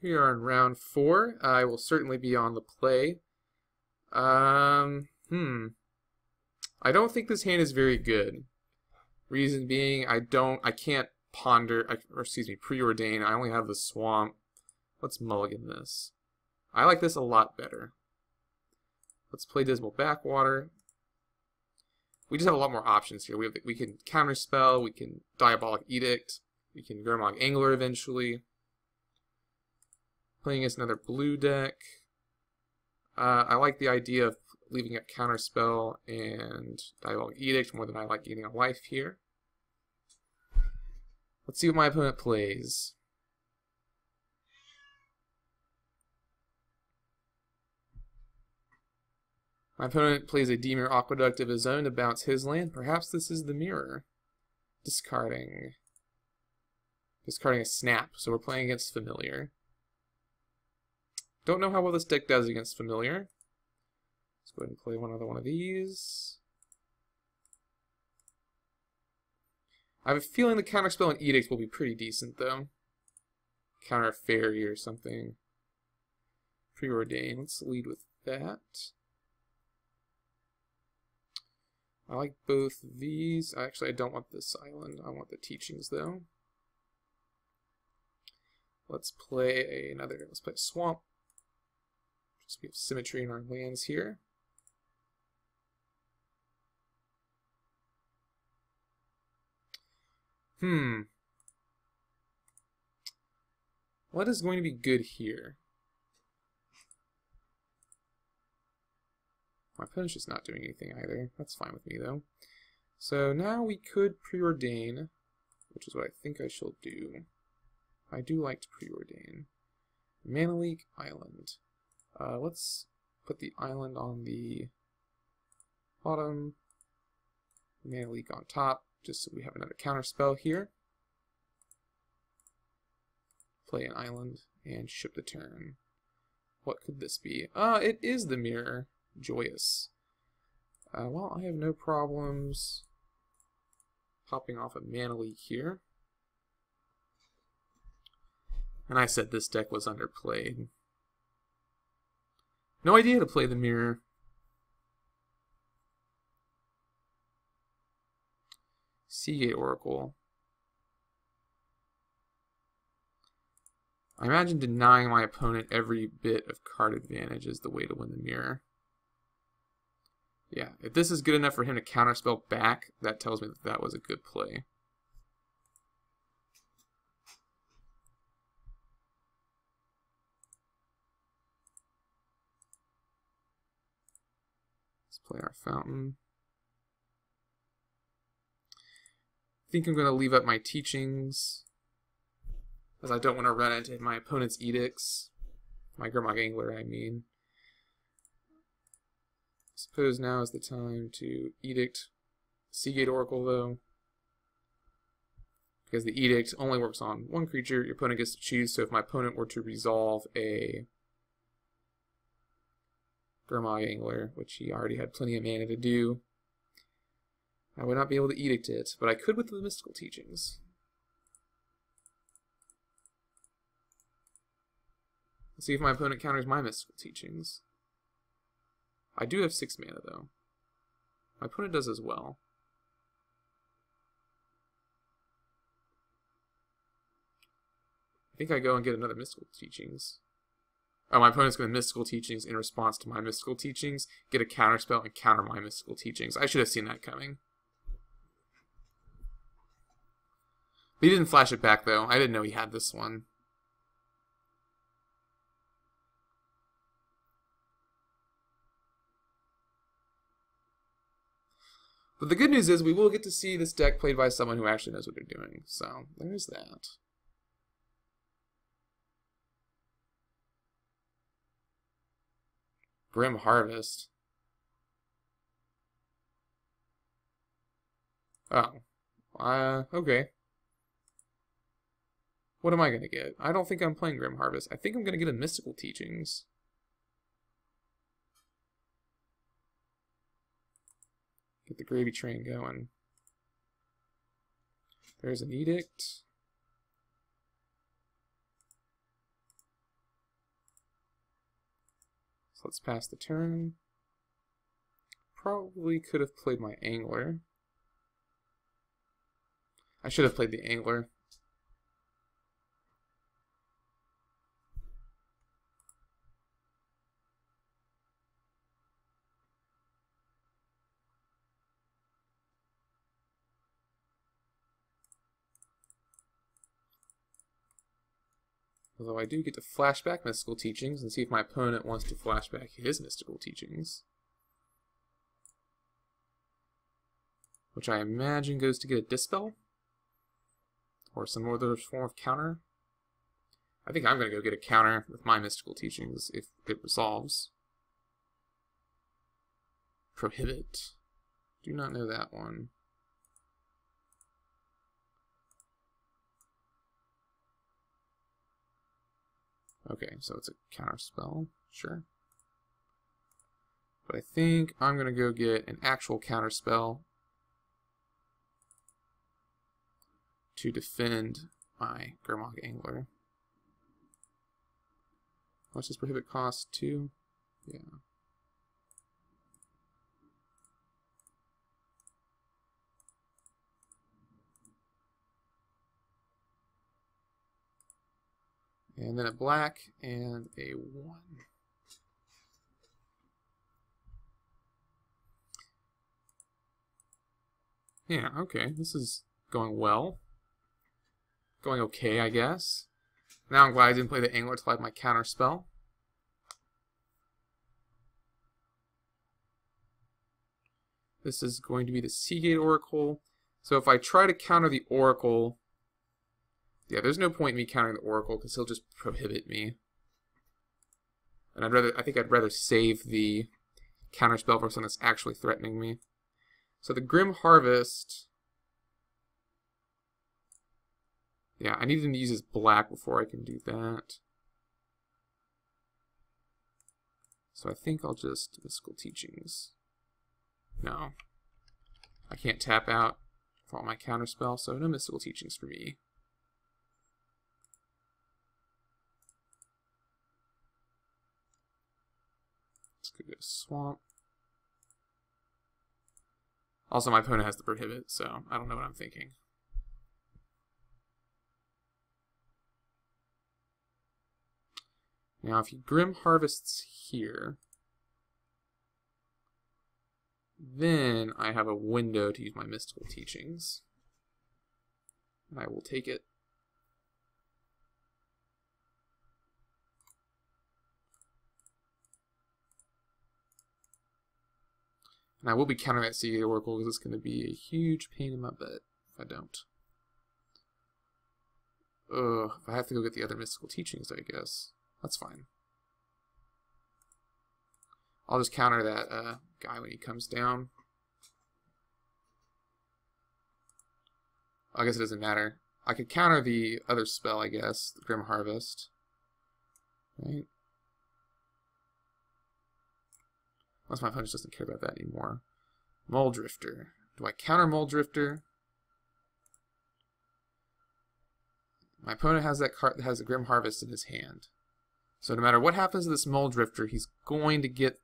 We are in round 4. I will certainly be on the play. I don't think this hand is very good. Reason being, I can't preordain. I only have the swamp. Let's mulligan this. I like this a lot better. Let's play Dismal Backwater. We just have a lot more options here. We can counterspell, we can Diabolic Edict, we can Gurmag Angler eventually. Playing against another blue deck. I like the idea of leaving up Counterspell and Diabolic Edict more than I like getting a life here. Let's see what my opponent plays. My opponent plays a Dimir Aqueduct of his own to bounce his land. Perhaps this is the mirror. Discarding a Snap, so we're playing against Familiar. Don't know how well this deck does against Familiar. Let's go ahead and play another one of these. I have a feeling the Counterspell and Edict will be pretty decent, though. Counter Fairy or something. Preordain. Let's lead with that. I like both these. Actually, I don't want this island. I want the Teachings, though. Let's play let's play a Swamp. Just we have symmetry in our lands here. What is going to be good here? My opponent's just not doing anything either. That's fine with me, though. So now we could preordain, which is what I think I shall do. I do like to preordain. Mana Leak Island. Let's put the island on the bottom. Mana Leak on top, just so we have another counter spell here. Play an island and ship the turn. What could this be? It is the mirror. Joyous. Well, I have no problems popping off a Mana Leak here. And I said this deck was underplayed. No idea to play the mirror. Seagate Oracle. I imagine denying my opponent every bit of card advantage is the way to win the mirror. Yeah, if this is good enough for him to counterspell back, that tells me that that was a good play. Let's play our Fountain. I think I'm going to leave up my Teachings, as I don't want to run into my opponent's Edicts. My Gurmag Angler, I mean. I suppose now is the time to Edict Seagate Oracle, though. Because the Edict only works on one creature, your opponent gets to choose, so if my opponent were to resolve a Gurmag Angler, which he already had plenty of mana to do, I would not be able to Edict it, but I could with the Mystical Teachings. Let's see if my opponent counters my Mystical Teachings. I do have 6 mana, though. My opponent does as well. I think I go and get another Mystical Teachings. Oh, my opponent's going to Mystical Teachings in response to my Mystical Teachings, get a counterspell, and counter my Mystical Teachings. I should have seen that coming. But he didn't flash it back, though. I didn't know he had this one. But the good news is we will get to see this deck played by someone who actually knows what they're doing. So, there's that. Grim Harvest. Oh. Okay. What am I going to get? I don't think I'm playing Grim Harvest. I think I'm going to get a Mystical Teachings. Get the gravy train going. There's an Edict. So let's pass the turn. Probably could have played my angler. I should have played the angler. Although I do get to flashback mystical teachings and see if my opponent wants to flashback his mystical teachings. Which I imagine goes to get a dispel? Or some other form of counter? I think I'm going to go get a counter with my mystical teachings if it resolves. Prohibit. Do not know that one. Okay, so it's a counter spell, sure. But I think I'm going to go get an actual counter spell to defend my Gurmag Angler. How much does Prohibit cost? 2? Yeah. And then a black and a 1. Yeah, okay, this is going well. Going okay, I guess. Now I'm glad I didn't play the Angler till I had my counter spell. This is going to be the Seagate Oracle. So if I try to counter the Oracle, yeah, there's no point in me countering the Oracle because he'll just prohibit me. And I think I'd rather save the counterspell for something that's actually threatening me. So the Grim Harvest. Yeah, I need him to use his black before I can do that. So I think I'll just Mystical Teachings. No. I can't tap out for all my counterspell, so no Mystical Teachings for me. Let's go get a Swamp. Also, my opponent has the Prohibit, so I don't know what I'm thinking. Now, if he Grim Harvests here, then I have a window to use my Mystical Teachings. And I will take it. And I will be countering that Seagate Oracle because it's going to be a huge pain in my butt if I don't. Ugh, if I have to go get the other Mystical Teachings, I guess. That's fine. I'll just counter that guy when he comes down. I guess it doesn't matter. I could counter the other spell, I guess, the Grim Harvest. Right? Unless my opponent just doesn't care about that anymore. Mole Drifter. Do I counter Mole Drifter? My opponent has that card that has a Grim Harvest in his hand. So no matter what happens to this Mole Drifter, he's going to get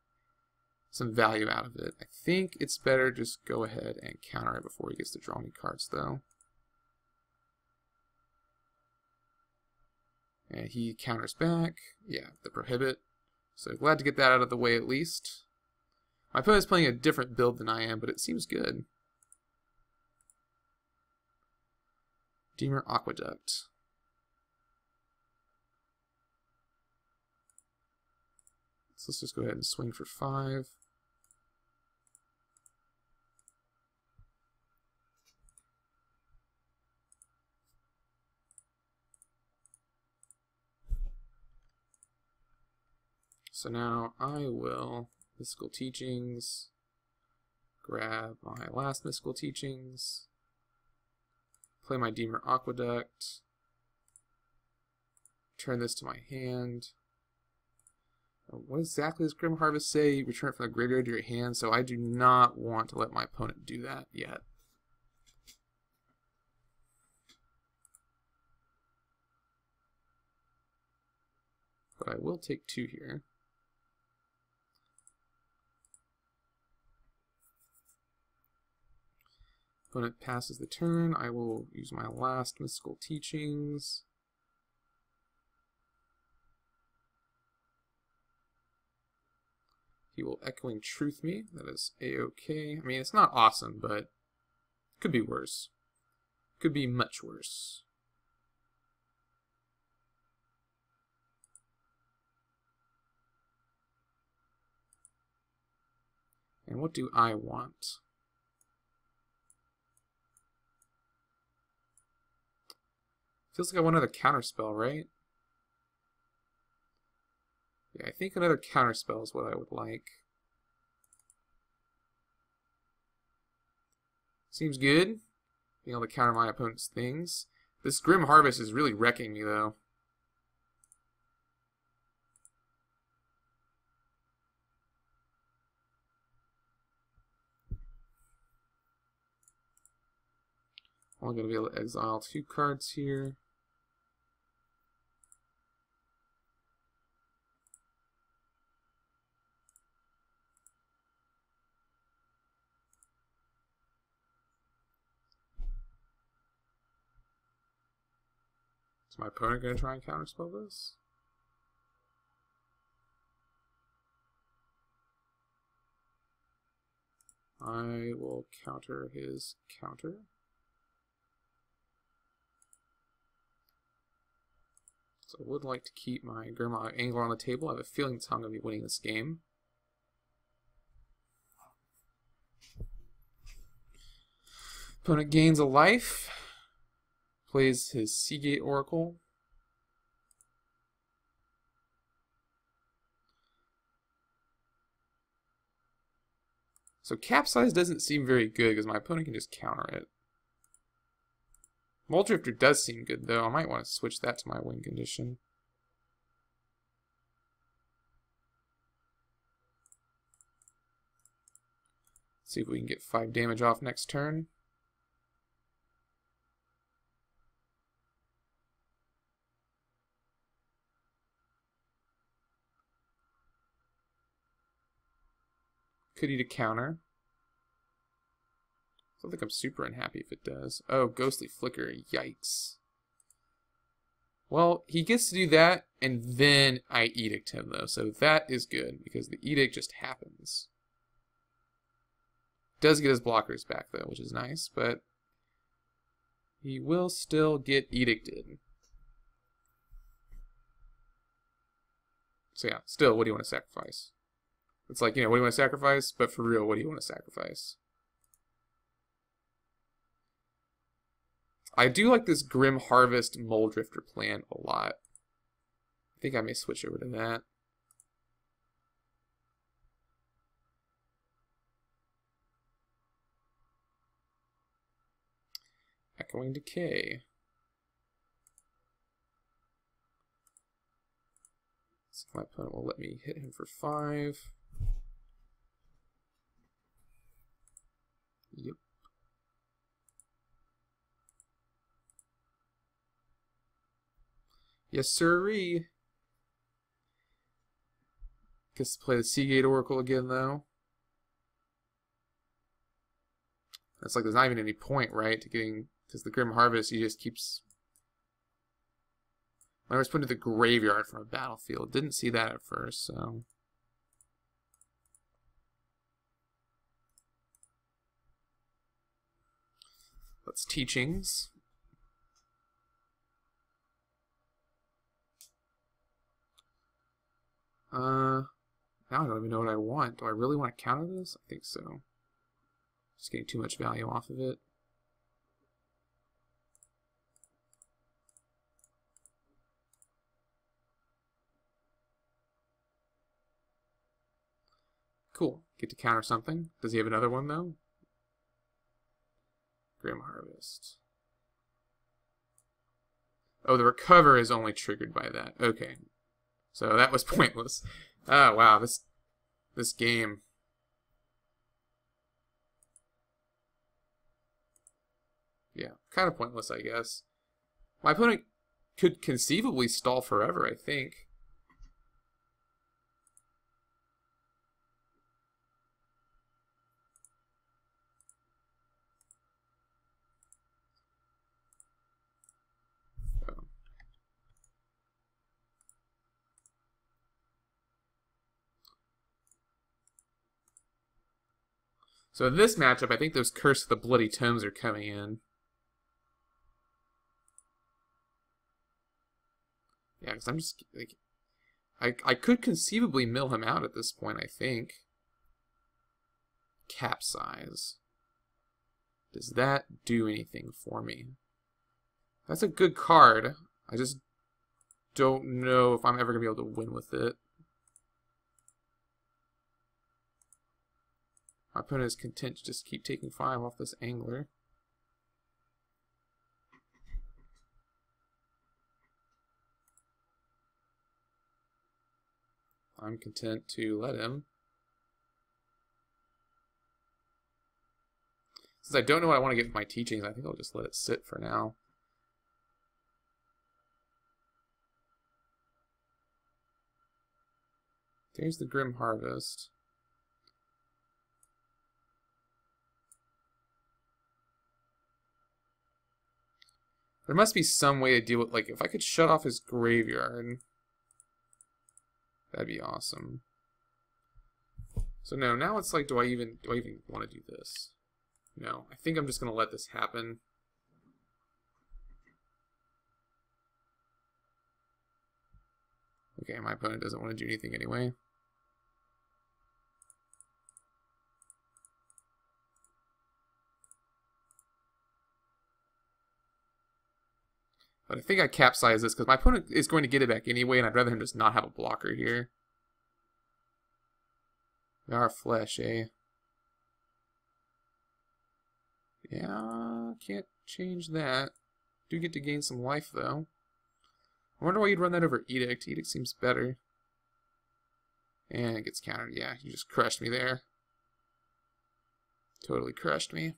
some value out of it. I think it's better just go ahead and counter it before he gets to draw any cards, though. And he counters back. Yeah, the Prohibit. So glad to get that out of the way at least. My opponent's playing a different build than I am, but it seems good. Deemer Aqueduct. So let's just go ahead and swing for 5. So now I will Mystical Teachings, grab my last Mystical Teachings, play my Deemer Aqueduct, turn this to my hand. What exactly does Grim Harvest say? Return it from the graveyard to your hand, so I do not want to let my opponent do that yet. But I will take 2 here. Opponent passes the turn. I will use my last mystical teachings. He will Echoing Truth me. That is a-okay. I mean, it's not awesome, but could be worse. Could be much worse. And what do I want? Feels like I want another counterspell, right? Yeah, I think another counterspell is what I would like. Seems good. Being able to counter my opponent's things. This Grim Harvest is really wrecking me, though. Only going to be able to exile 2 cards here. Is my opponent going to try and counterspell this? I will counter his counter. So I would like to keep my Grandma Angler on the table. I have a feeling I'm going to be winning this game. Opponent gains a life. Plays his Seagate Oracle. So Capsize doesn't seem very good because my opponent can just counter it. Muldrifter does seem good though. I might want to switch that to my win condition. See if we can get 5 damage off next turn. Could eat a counter. I don't think I'm super unhappy if it does. Oh, Ghostly Flicker. Yikes. Well, he gets to do that, and then I Edict him, though. So that is good, because the Edict just happens. Does get his blockers back, though, which is nice, but he will still get Edicted. So yeah, still, what do you want to sacrifice? It's like, you know, what do you want to sacrifice? But for real, what do you want to sacrifice? I do like this Grim Harvest Muldrifter plan a lot. I think I may switch over to that. Echoing Decay. So my opponent will let me hit him for 5. Yep. Yes, sirree. Guess play the Seagate Oracle again, though. That's like there's not even any point, right, to getting, because the Grim Harvest, he just keeps. I was put into the graveyard from a battlefield. Didn't see that at first, so. Let's Teachings. Now I don't even know what I want. Do I really want to counter this? I think so. Just getting too much value off of it. Cool. Get to counter something. Does he have another one, though? Grim Harvest. Oh, the Recover is only triggered by that. Okay. So that was pointless. Oh, wow. This game. Yeah, kind of pointless, I guess. My opponent could conceivably stall forever, I think. So in this matchup, I think those Curse of the Bloody Tomes are coming in. Yeah, because I'm just like, I could conceivably mill him out at this point, I think. Capsize. Does that do anything for me? That's a good card. I just don't know if I'm ever going to be able to win with it. My opponent is content to just keep taking 5 off this angler. I'm content to let him. Since I don't know what I want to get with my teachings, I think I'll just let it sit for now. There's the Grim Harvest. There must be some way to deal with, like, if I could shut off his graveyard, that'd be awesome. So no, now it's like, do I even want to do this? No, I think I'm just going to let this happen. Okay, my opponent doesn't want to do anything anyway. But I think I capsize this because my opponent is going to get it back anyway, and I'd rather him just not have a blocker here. Our flesh, eh? Yeah, can't change that. Do get to gain some life, though. I wonder why you'd run that over Edict. Edict seems better. And it gets countered. Yeah, you just crushed me there. Totally crushed me.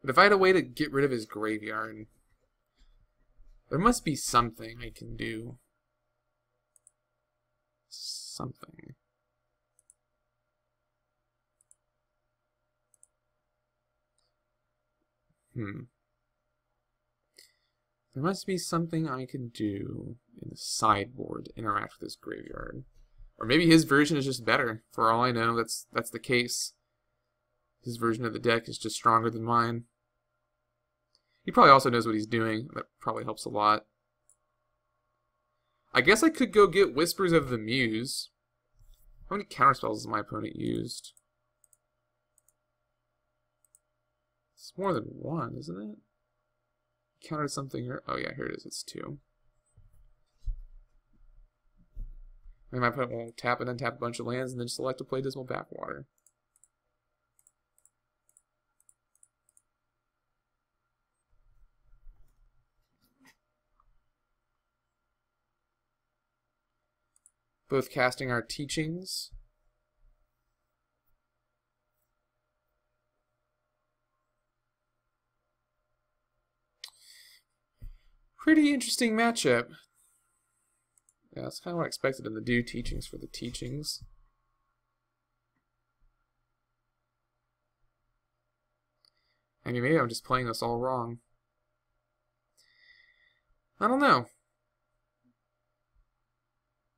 But if I had a way to get rid of his graveyard, there must be something I can do. Something. There must be something I can do in the sideboard to interact with his graveyard. Or maybe his version is just better. For all I know, that's the case. His version of the deck is just stronger than mine. He probably also knows what he's doing. That probably helps a lot. I guess I could go get Whispers of the Muse. How many counterspells has my opponent used? It's more than one, isn't it? Countered something here. Oh yeah, here it is. It's 2. Maybe my opponent will tap and untap a bunch of lands and then select to play Dismal Backwater. Both casting our teachings. Pretty interesting matchup. Yeah, that's kind of what I expected him to do, teachings for the teachings. I mean, maybe I'm just playing this all wrong. I don't know.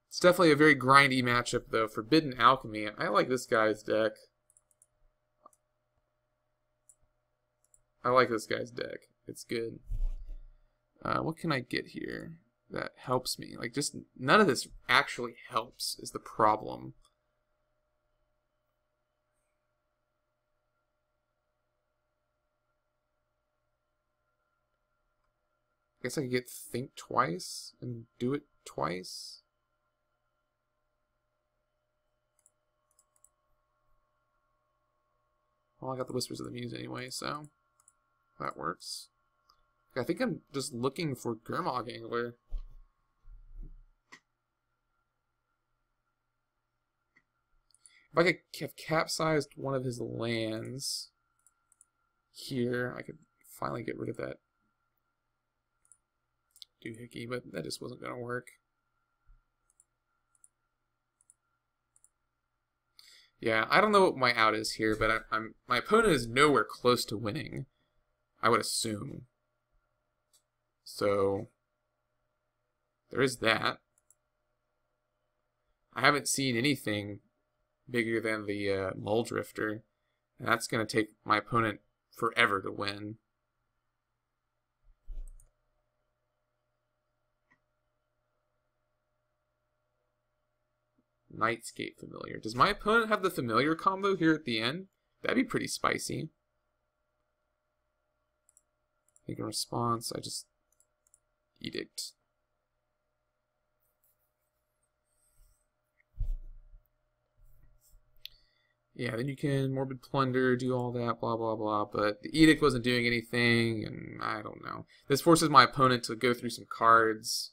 It's definitely a very grindy matchup, though. Forbidden Alchemy. I like this guy's deck. It's good. What can I get here that helps me? Like, just none of this actually helps is the problem. I guess I could get Think Twice and do it twice. Well, I got the Whispers of the Muse anyway, so that works. I think I'm just looking for Grimog Angler. If I could have capsized one of his lands here, I could finally get rid of that doohickey, but that just wasn't going to work. Yeah, I don't know what my out is here, but my opponent is nowhere close to winning, I would assume. So there is that. I haven't seen anything bigger than the Mole Drifter, and that's going to take my opponent forever to win. Nightscape Familiar. Does my opponent have the Familiar combo here at the end? That'd be pretty spicy. I think in response, I just Edict. Yeah, then you can Morbid Plunder, do all that, blah, blah, blah. But the Edict wasn't doing anything, and I don't know. This forces my opponent to go through some cards.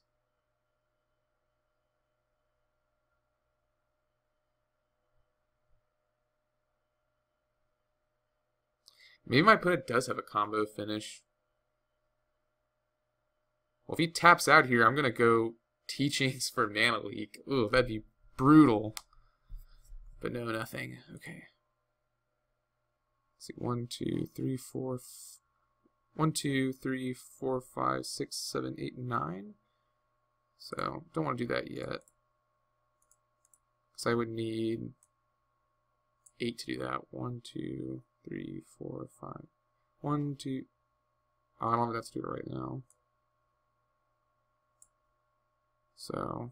Maybe my opponent does have a combo finish. Well, if he taps out here, I'm going to go Teachings for Mana Leak. Ooh, that'd be brutal. But no, nothing. Okay. Let's see. 1, 2, 3, 4. 1, 2, 3, 4, 5, 6, 7, 8, 9. So, don't want to do that yet. Because I would need 8 to do that. 1, 2, 3, 4, 5. 1, 2. Oh, I don't have enough to do it right now. So,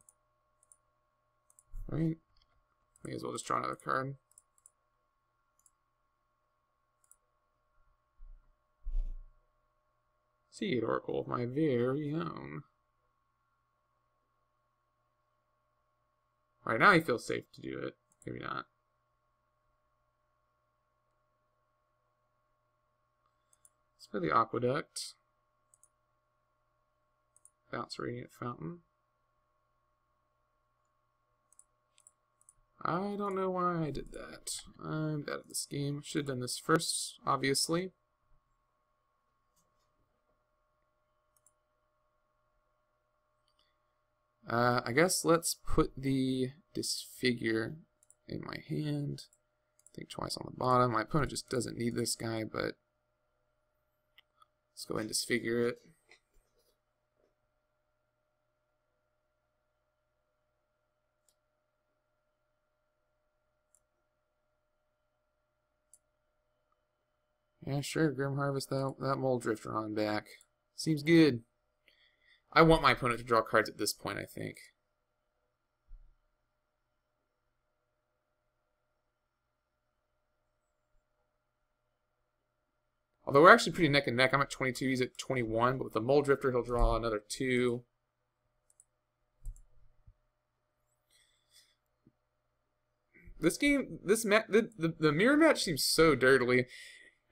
right. May as well just draw another card. Seed Oracle of my very own. Right now, he feels safe to do it. Maybe not. Let's play the Aqueduct. Bounce Radiant Fountain. I don't know why I did that. I'm bad at this game. Should have done this first, obviously. I guess let's put the Disfigure in my hand. Think twice on the bottom. My opponent just doesn't need this guy, but let's go ahead and Disfigure it. Yeah, sure, Grim Harvest that Mole Drifter on back. Seems good. I want my opponent to draw cards at this point, I think. Although we're actually pretty neck and neck. I'm at 22, he's at 21, but with the Mole Drifter, he'll draw another 2. This game, the mirror match seems so dirtily.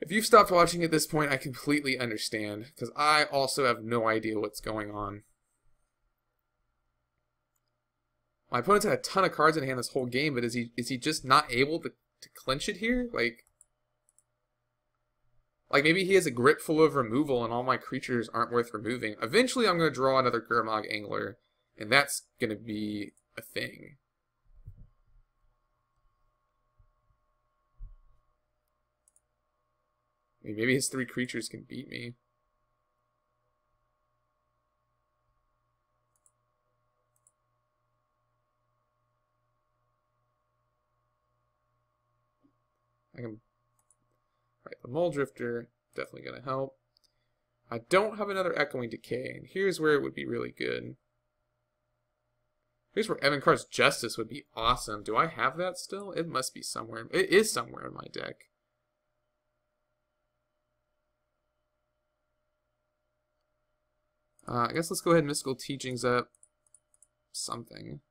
If you've stopped watching at this point, I completely understand, because I also have no idea what's going on. My opponent's had a ton of cards in hand this whole game, but is he just not able to clinch it here? Like maybe he has a grip full of removal and all my creatures aren't worth removing. Eventually I'm going to draw another Gurmag Angler, and that's going to be a thing. Maybe his 3 creatures can beat me. I can... Right, the Mole Drifter, definitely going to help. I don't have another Echoing Decay, and here's where it would be really good. Here's where Evankar's Justice would be awesome. Do I have that still? It must be somewhere. It is somewhere in my deck. I guess let's go ahead and Mystical Teachings up something.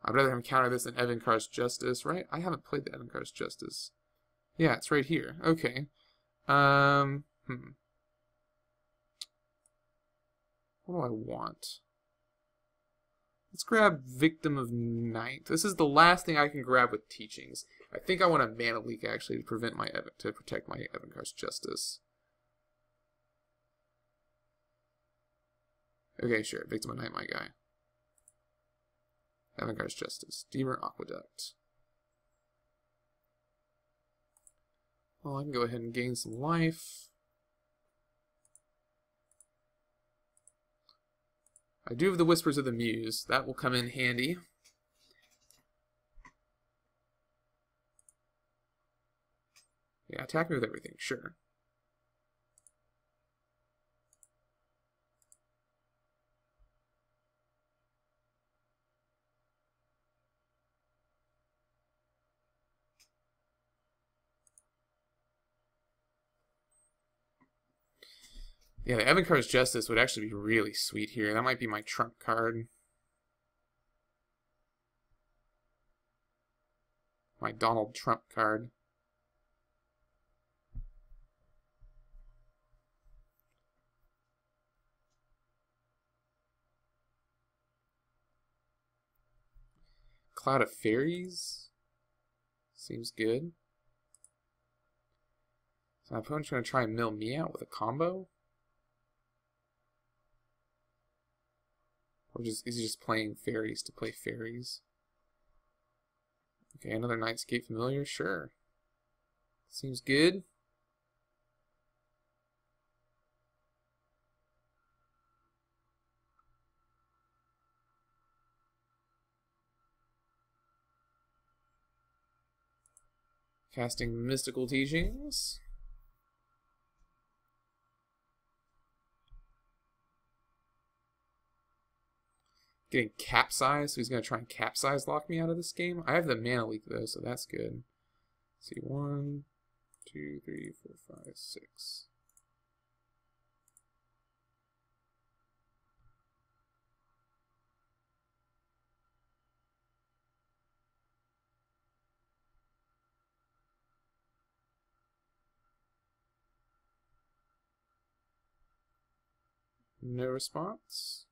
I'd rather encounter this than Evankar's Justice, right? I haven't played the Evankar's Justice. Yeah, it's right here. Okay. What do I want? Let's grab Victim of Night. This is the last thing I can grab with Teachings. I think I want a Mana Leak actually to protect my Evankar's Justice. Okay, sure. Victim of Night, my guy. Avant-Garde's Justice. Deemer Aqueduct. Well, I can go ahead and gain some life. I do have the Whispers of the Muse. That will come in handy. Yeah, attack me with everything, sure. Yeah, the Avant-Garde's Justice would actually be really sweet here. That might be my trump card. My Donald Trump card. Cloud of Fairies. Seems good. So my opponent's going to try and mill me out with a combo? Or is he just playing fairies to play fairies? Okay, another Nightscape Familiar? Sure. Seems good. Casting Mystical Teachings. Getting capsized, so he's going to try and capsize lock me out of this game. I have the mana leak though, so that's good. Let's see, 1, 2, 3, 4, 5, 6. No response.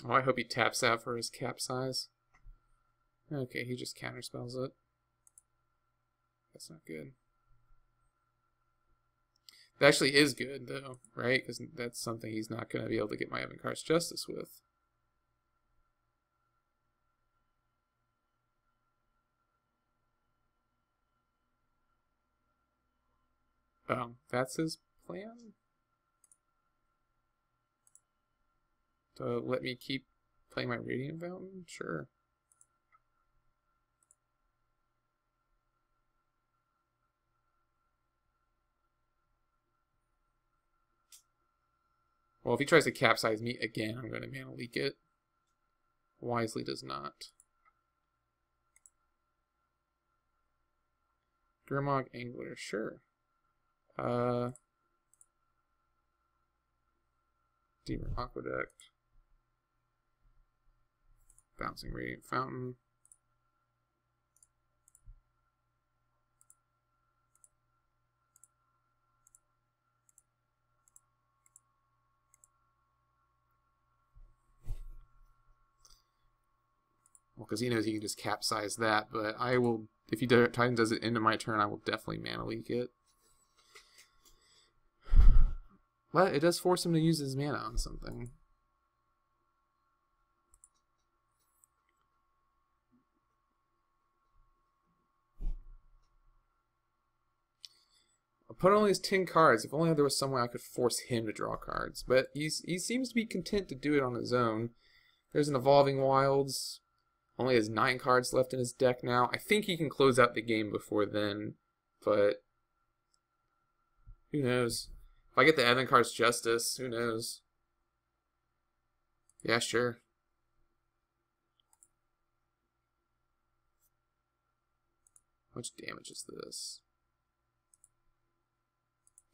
Oh, I hope he taps out for his capsize. Okay, he just counterspells it. That's not good. That actually is good, though, right? Because that's something he's not going to be able to get my Avant-Garde's Justice with. That's his plan? To let me keep playing my Radiant Fountain? Sure. Well, if he tries to capsize me again, I'm going to mana leak it. Wisely does not. Grimog Angler, sure. Deemer Aqueduct. Bouncing Radiant Fountain. Well, because he knows he can just capsize that, but I will, if he Titan does it into my turn, I will definitely mana leak it. But it does force him to use his mana on something. Opponent only has 10 cards. If only there was some way I could force him to draw cards. But he seems to be content to do it on his own. There's an Evolving Wilds. Only has 9 cards left in his deck now. I think he can close out the game before then. But who knows? If I get the Avant-Garde's Justice, who knows? Yeah, sure. How much damage is this?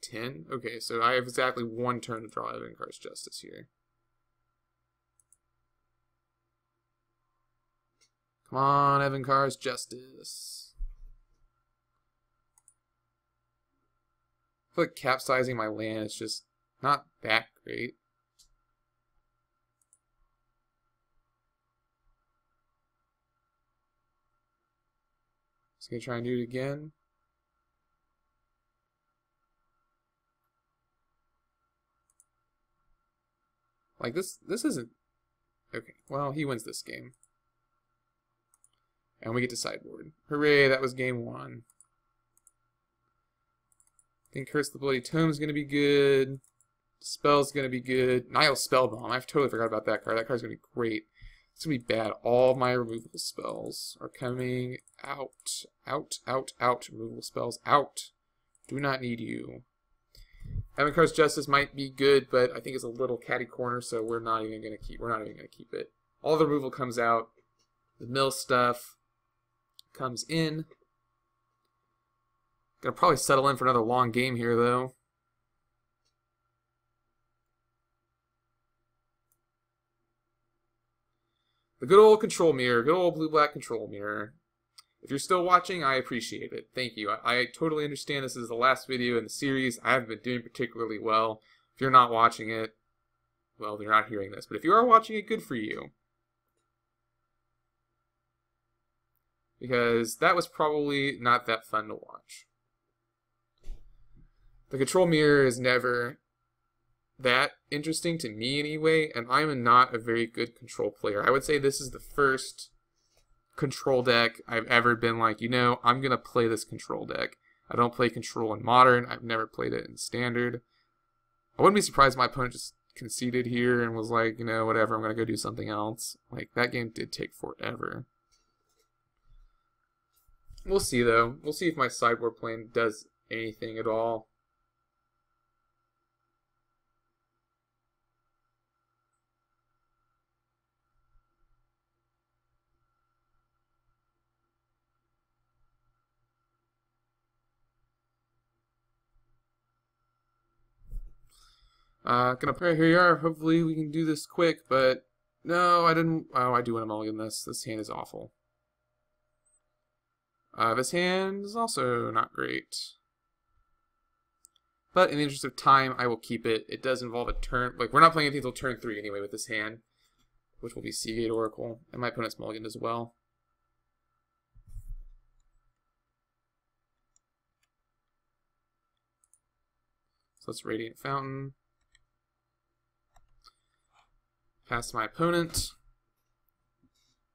10? Okay, so I have exactly 1 turn to draw Avant-Garde's Justice here. Come on, Avant-Garde's Justice. I feel like capsizing my land is just not that great. Just gonna try and do it again. Like, this isn't... Okay, well, he wins this game. And we get to sideboard. Hooray, that was game 1. I think Curse the Bloody Tome is going to be good. Spell's going to be good. Nihil Spellbomb. I totally forgot about that card. That card's going to be great. It's going to be bad. All my removal spells are coming out. Out, out, out. Removal spells out. Do not need you. Evankar's Justice might be good, but I think it's a little catty corner, so we're not even going to keep it. All the removal comes out. The mill stuff comes in. Gonna probably settle in for another long game here, though. The good old control mirror, good old blue-black control mirror. If you're still watching, I appreciate it. Thank you. I totally understand this is the last video in the series. I haven't been doing particularly well. If you're not watching it, well, you're not hearing this. But if you are watching it, good for you. Because that was probably not that fun to watch. The control mirror is never that interesting to me anyway, and I'm not a very good control player. I would say this is the first control deck I've ever been like, you know, I'm going to play this control deck. I don't play control in Modern. I've never played it in Standard. I wouldn't be surprised if my opponent just conceded here and was like, you know, whatever, I'm going to go do something else. Like, that game did take forever. We'll see, though. We'll see if my sideboard plan does anything at all. Here you are. Hopefully we can do this quick, but no, I didn't. Oh, I do want to mulligan this. This hand is awful. This hand is also not great. But in the interest of time, I will keep it. It does involve a turn. Like, we're not playing anything until turn 3 anyway with this hand, which will be Seagate Oracle. And my opponent's mulliganed as well. So let's Radiant Fountain. Pass to my opponent.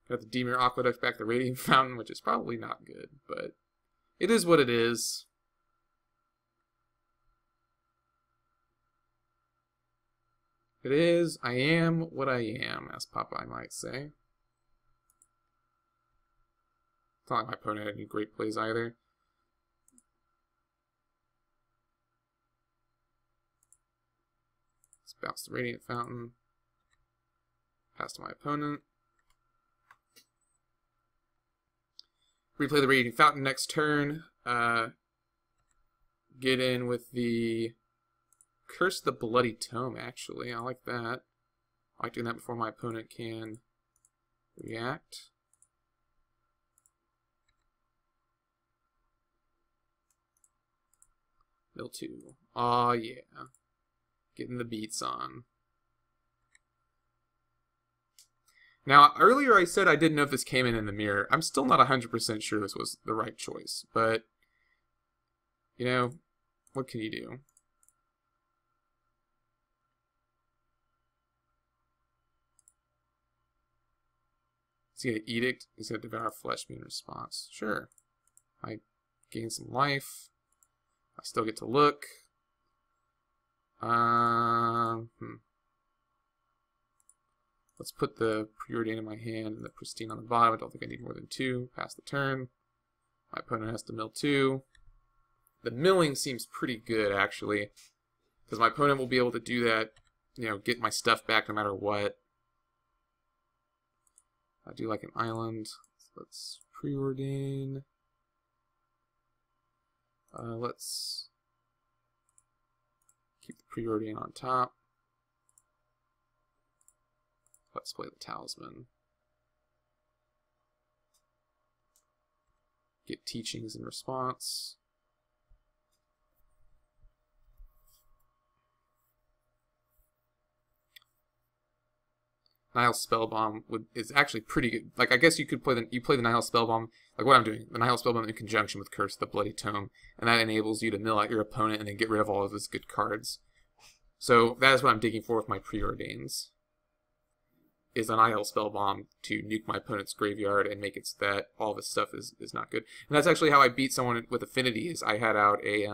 Got the Demir Aqueduct back the Radiant Fountain, which is probably not good, but it is what it is. It is, I am what I am, as Popeye might say. It's not like my opponent had any great plays either. Let's bounce the Radiant Fountain. Pass to my opponent. Replay the Radiant Fountain next turn. Get in with the Curse the Bloody Tome, actually. I like that. I like doing that before my opponent can react. Mill 2. Aw, yeah. Getting the beats on. Now, earlier I said I didn't know if this came in the mirror. I'm still not 100% sure this was the right choice, but, you know, what can you do? Is he going to Edict? He's going to Devour Flesh in response. Sure. I gain some life. I still get to look. Let's put the Preordain in my hand and the Pristine on the bottom. I don't think I need more than 2. Pass the turn. My opponent has to mill 2. The milling seems pretty good, actually, because my opponent will be able to do that, you know, get my stuff back no matter what. I do like an island. Let's Preordain. Let's keep the Preordain on top. Let's play the Talisman. Get Teachings in response. Nihil Spellbomb is actually pretty good. Like, I guess you could play the Nihil Spellbomb, like what I'm doing, the Nihil Spellbomb in conjunction with Curse the Bloody Tome, and that enables you to mill out your opponent and then get rid of all of his good cards. So that is what I'm digging for with my Preordains. is an idle spell bomb to nuke my opponent's graveyard and make it so that all of his stuff is not good. And that's actually how I beat someone with affinity. Is I had out a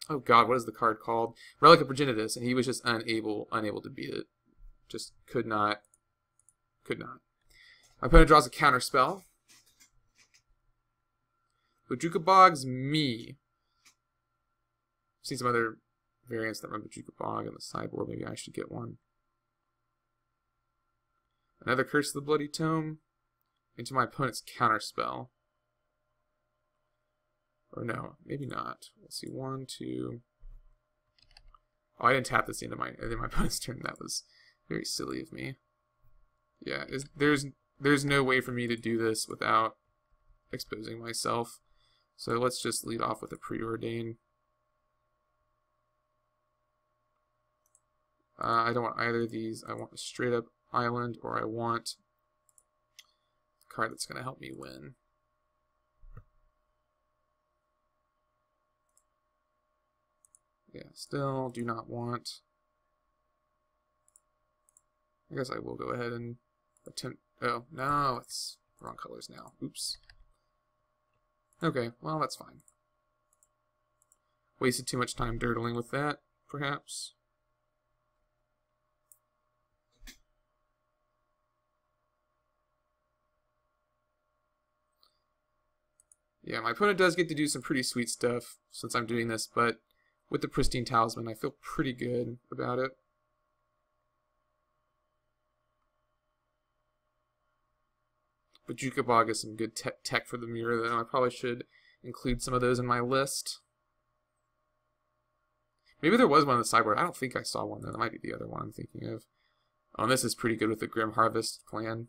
oh god, what is the card called? Relic of Progenitus, and he was just unable to beat it. Just could not. My opponent draws a counter spell. Bojuka Bog's me. I've seen some other variants that run Bojuka Bog on the sideboard. Maybe I should get one. Another Curse of the Bloody Tome into my opponent's counter spell. Or no, maybe not. Let's see, 1, 2. Oh, I didn't tap this into my opponent's turn. That was very silly of me. Yeah, there's no way for me to do this without exposing myself. So let's just lead off with a Preordain. I don't want either of these. I want a straight up island, or I want a card that's going to help me win. Yeah, still do not want. I guess I will go ahead and attempt. Oh, no, it's wrong colors now. Oops. Okay, well, that's fine. Wasted too much time dirtling with that, perhaps. Yeah, my opponent does get to do some pretty sweet stuff since I'm doing this, but with the Pristine Talisman, I feel pretty good about it. Bojuka Bog is some good tech for the mirror, though. I probably should include some of those in my list. Maybe there was one on the sideboard. I don't think I saw one, though. That might be the other one I'm thinking of. Oh, and this is pretty good with the Grim Harvest plan.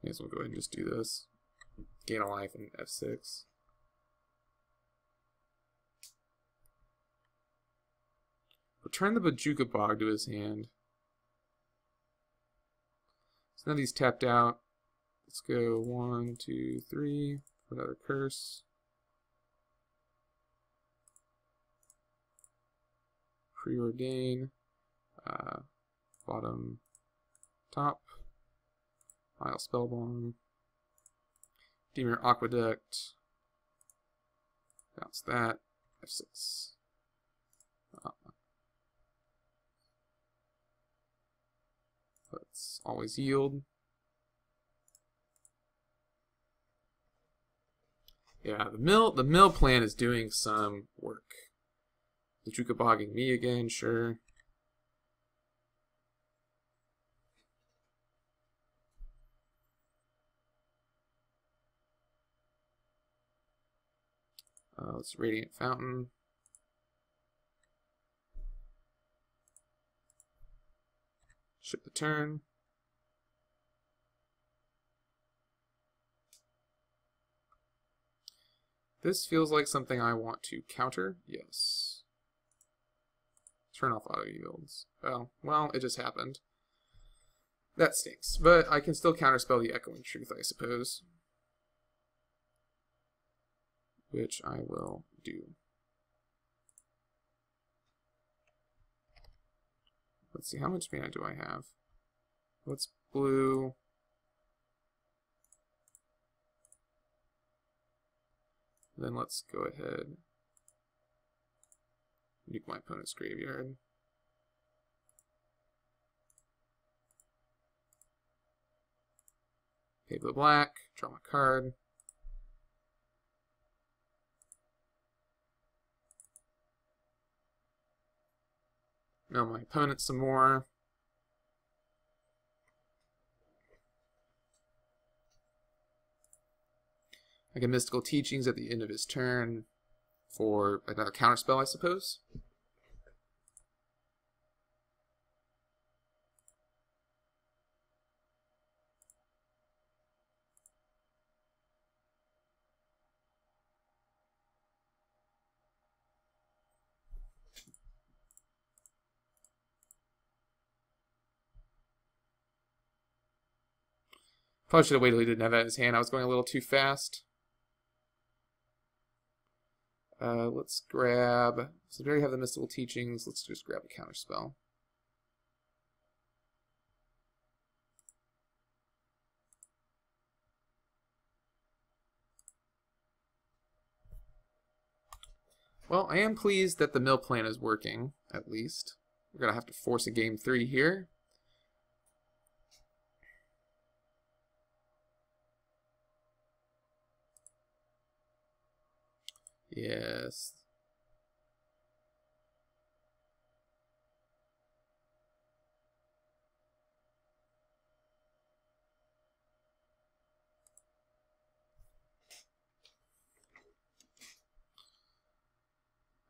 May as well go ahead and just do this. Gain a life in F6. Return the Bojuka Bog to his hand. So now he's tapped out. Let's go 1, 2, 3 for another curse. Preordain. Bottom, top. Isle Spellbomb. Demir Aqueduct. Bounce that. F6. Let's always yield. Yeah, the mill plan is doing some work. The Bojuka Bogging me again, sure. Let's Radiant Fountain. Ship the turn. This feels like something I want to counter. Yes. Turn off auto yields. Well, it just happened. That stinks. But I can still counterspell the Echoing Truth, I suppose. Which I will do. Let's see, how much mana do I have? What's blue? Then let's go ahead. Nuke my opponent's graveyard. Pay the black, draw my card. Now my opponent some more. I get Mystical Teachings at the end of his turn for another counterspell, I suppose. Probably should have waited till he didn't have that in his hand. I was going a little too fast. Let's grab... So we already have the Mystical Teachings. Let's just grab a counterspell. Well, I am pleased that the mill plan is working, at least. We're going to have to force a game 3 here. Yes.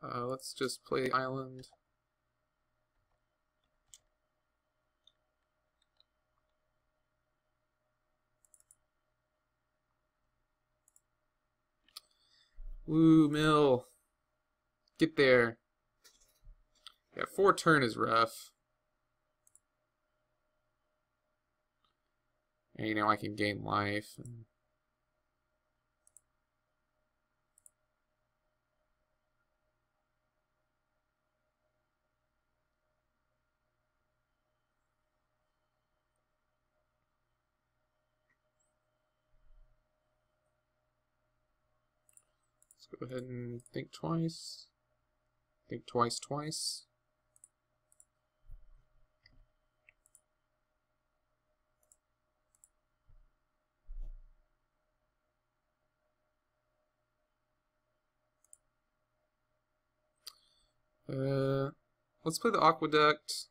Let's just play Island. Woo, mill. Get there. Yeah, 4 turn is rough. And, you know, I can gain life. And... Go ahead and think twice. Think twice, twice. Let's play the Aqueduct.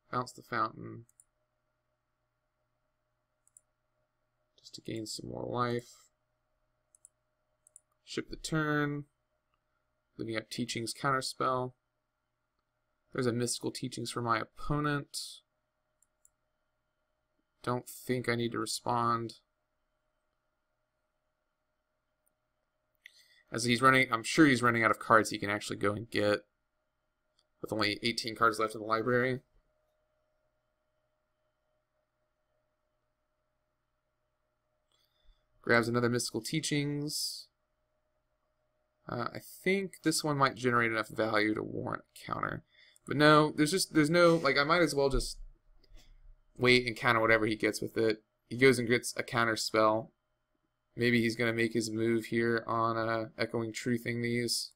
Bounce the Fountain. Just to gain some more life. Ship the turn. Then you have Teachings counterspell. There's a Mystical Teachings for my opponent. Don't think I need to respond. As he's running, I'm sure he's running out of cards he can actually go and get. With only 18 cards left in the library. Grabs another Mystical Teachings. I think this one might generate enough value to warrant a counter. But no, there's no, like, I might as well just wait and counter whatever he gets with it. He goes and gets a counter spell. Maybe he's going to make his move here on Echoing Truthing these.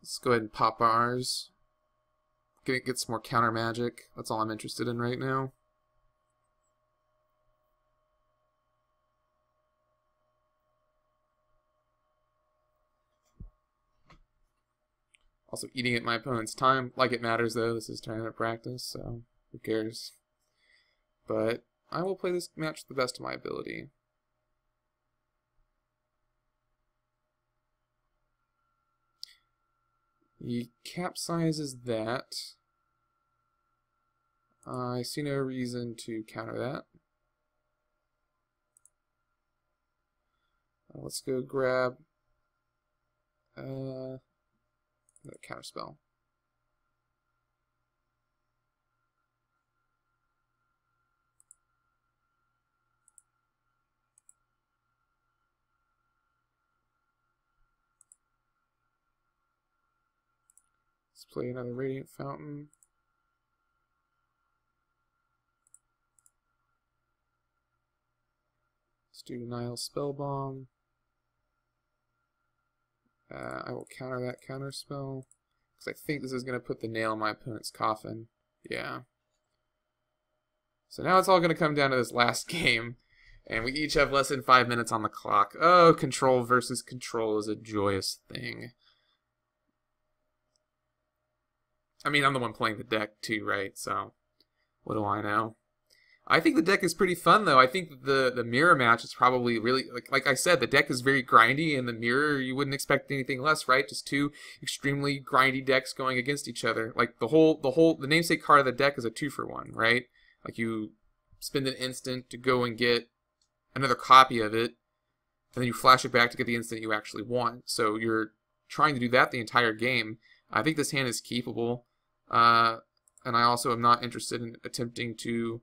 Let's go ahead and pop ours. Get some more counter magic. That's all I'm interested in right now. Also eating at my opponent's time. Like it matters though. This is tournament practice, so who cares? But I will play this match to the best of my ability. He capsizes that. I see no reason to counter that. Let's go grab the counter spell. Let's play another Radiant Fountain. Let's do Nile Spellbomb. I will counter that counter spell because I think this is going to put the nail in my opponent's coffin. Yeah. So now it's all going to come down to this last game, and we each have less than 5 minutes on the clock. Oh, control versus control is a joyous thing. I mean, I'm the one playing the deck too, right? So, what do I know? I think the deck is pretty fun, though. I think the mirror match is probably really, like I said, the deck is very grindy, and the mirror, you wouldn't expect anything less, right? Just two extremely grindy decks going against each other. Like, the namesake card of the deck is a 2-for-1, right? Like, you spend an instant to go and get another copy of it, and then you flash it back to get the instant you actually want. So you're trying to do that the entire game. I think this hand is keepable, and I also am not interested in attempting to...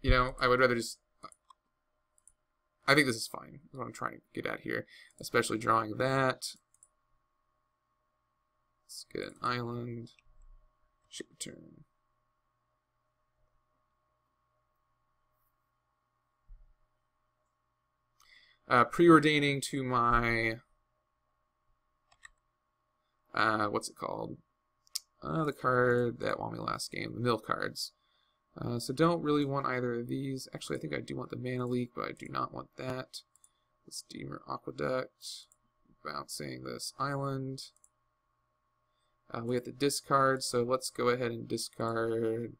You know, I would rather just... I think this is fine, is what I'm trying to get at here. Especially drawing that. Let's get an island. Ship return. Preordaining to my... what's it called? The card that won me last game. The mill cards. So don't really want either of these. Actually, I think I do want the Mana Leak, but I do not want that. The Steamer Aqueduct. Bouncing this island. We have to discard, so let's go ahead and discard.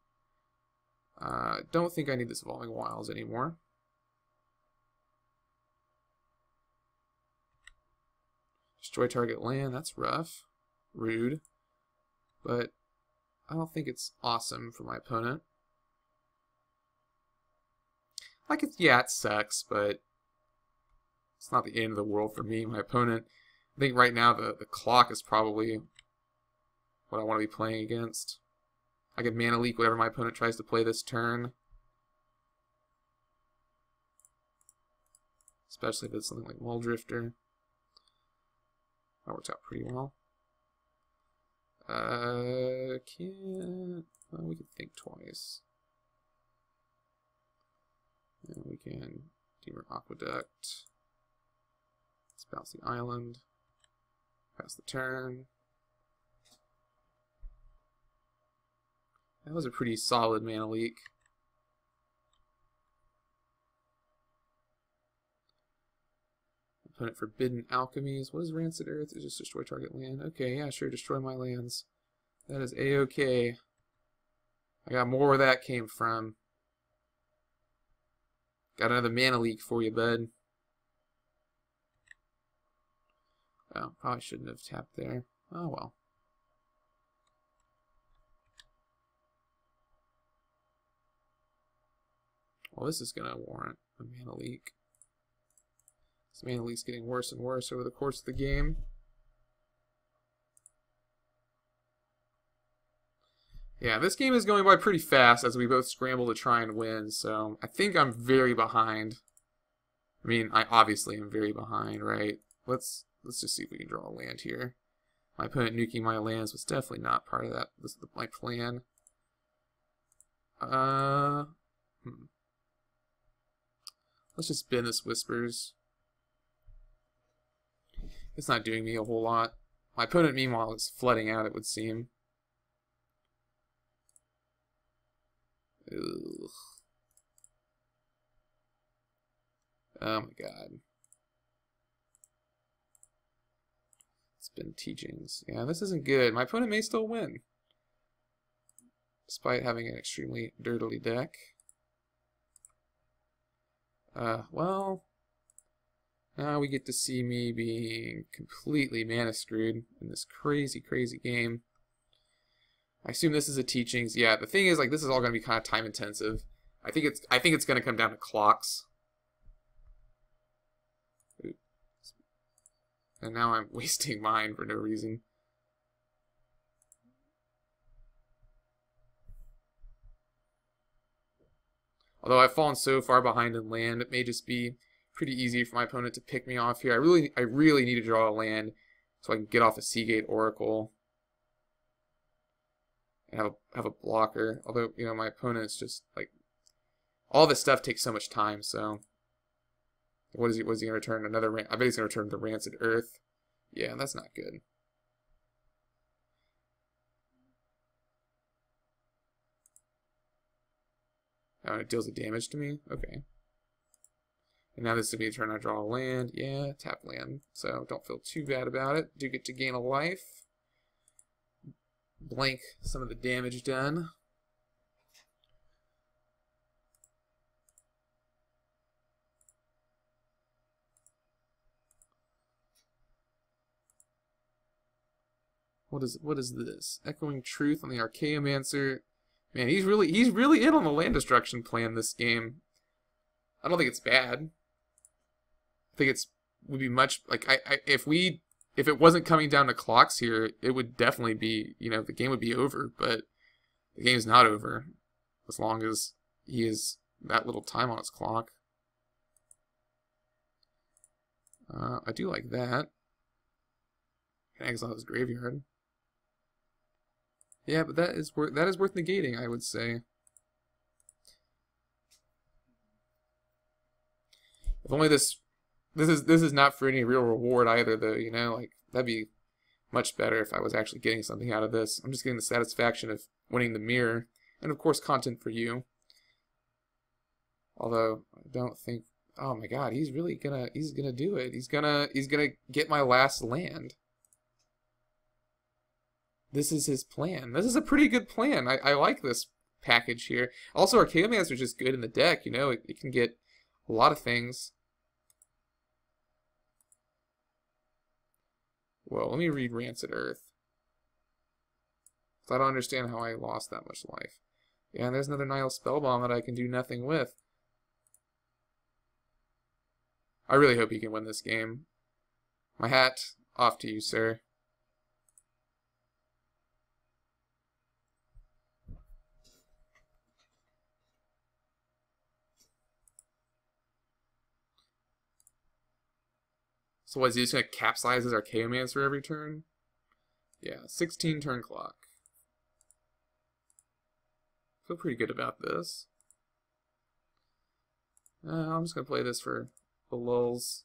Don't think I need this Evolving Wilds anymore. Destroy target land, that's rough. Rude. But I don't think it's awesome for my opponent. Like, yeah, it sucks, but it's not the end of the world for me. My opponent, I think right now the clock is probably what I want to be playing against. I could Mana Leak whatever my opponent tries to play this turn. Especially if it's something like Muldrifter. That works out pretty well. Can't... Well, we can think twice. And we can Steamer Aqueduct. Let's bounce the island. Pass the turn. That was a pretty solid Mana Leak. Opponent Forbidden Alchemies. What is Rancid Earth? It's just destroy target land. Okay, yeah, sure, destroy my lands. That is A-okay. I got more where that came from. Got another Mana Leak for you, bud. Oh, probably shouldn't have tapped there. Oh, well. Well, this is going to warrant a Mana Leak. This Mana Leak's getting worse and worse over the course of the game. Yeah, this game is going by pretty fast as we both scramble to try and win, so I think I'm very behind. I mean, I obviously am very behind, right? Let's just see if we can draw a land here. My opponent nuking my lands was definitely not part of that. This is my plan. Let's just bend this Whispers. It's not doing me a whole lot. My opponent, meanwhile, is flooding out, it would seem. Ugh. Oh my god. It's been teachings. Yeah, this isn't good. My opponent may still win. Despite having an extremely dirtily deck. Well, now we get to see me being completely mana screwed in this crazy, crazy game. I assume this is a teachings. Yeah, the thing is, like, this is all going to be kind of time intensive. I think it's going to come down to clocks. Oops. And now I'm wasting mine for no reason. Although I've fallen so far behind in land, it may just be pretty easy for my opponent to pick me off here. I really need to draw a land so I can get off a Seagate Oracle and have a blocker. Although, you know, my opponent's just like, all this stuff takes so much time. So what is he going to return? Another? I bet he's going to return the Rancid Earth. Yeah, that's not good. Oh, it deals the damage to me? Okay. And now this is going to be a turn I draw a land. Yeah, tap land. So don't feel too bad about it. Do get to gain a life. Blank some of the damage done. What is this? Echoing Truth on the Archaeomancer. Man, he's really in on the land destruction plan this game. I don't think it's bad. I think would be much like if it wasn't coming down to clocks here, it would definitely be, you know, the game would be over, but the game's not over as long as he has that little time on his clock. I do like that. Can exile his graveyard. Yeah, but that is worth negating, I would say. If only this is not for any real reward either, though, you know, like that'd be much better if I was actually getting something out of this. I'm just getting the satisfaction of winning the mirror, and of course content for you. Although I don't think, oh my god, he's gonna do it. He's gonna get my last land. This is his plan. This is a pretty good plan. I like this package here. Also, Archaeomancer is just good in the deck, you know, it can get a lot of things. Well, let me read Rancid Earth. I don't understand how I lost that much life. Yeah, and there's another Nihil Spellbomb that I can do nothing with. I really hope you can win this game. My hat off to you, sir. So what, is he just going to capsize his Archaeomancer every turn? Yeah, 16 turn clock. Feel pretty good about this. I'm just going to play this for the lulz.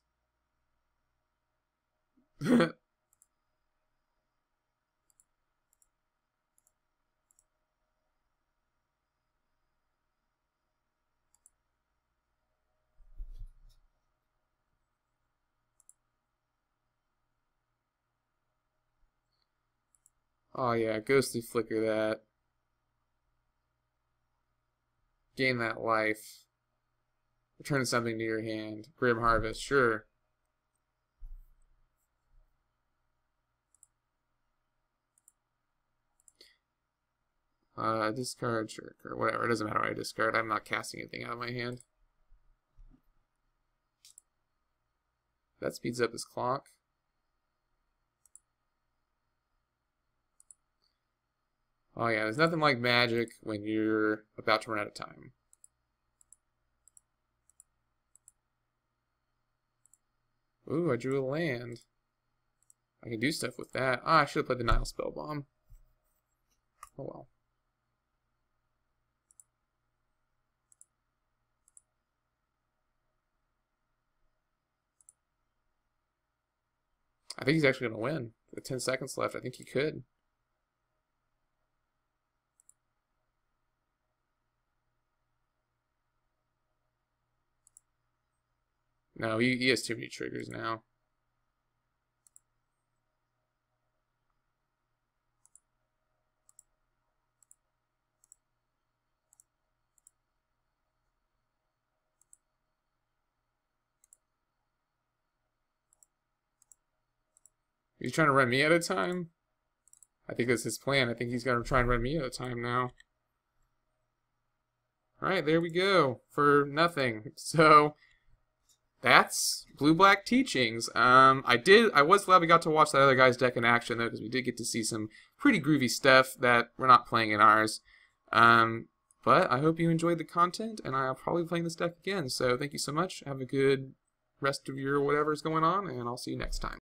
Oh yeah, Ghostly Flicker that. Gain that life. Return something to your hand. Grim Harvest, sure. Discard, sure, or whatever. It doesn't matter what I discard. I'm not casting anything out of my hand. That speeds up his clock. Oh yeah, there's nothing like magic when you're about to run out of time. Ooh, I drew a land. I can do stuff with that. Ah, I should have played the Nihil Spellbomb. Oh well. I think he's actually going to win. With 10 seconds left, I think he could. No, he has too many triggers now. He's trying to run me out of time? I think that's his plan. I think he's going to try and run me out of time now. Alright, there we go. For nothing. So that's Blue-Black Teachings. I was glad we got to watch that other guy's deck in action, though, because we did get to see some pretty groovy stuff that we're not playing in ours. But I hope you enjoyed the content, and I'll probably be playing this deck again. So thank you so much. Have a good rest of your whatever's going on, and I'll see you next time.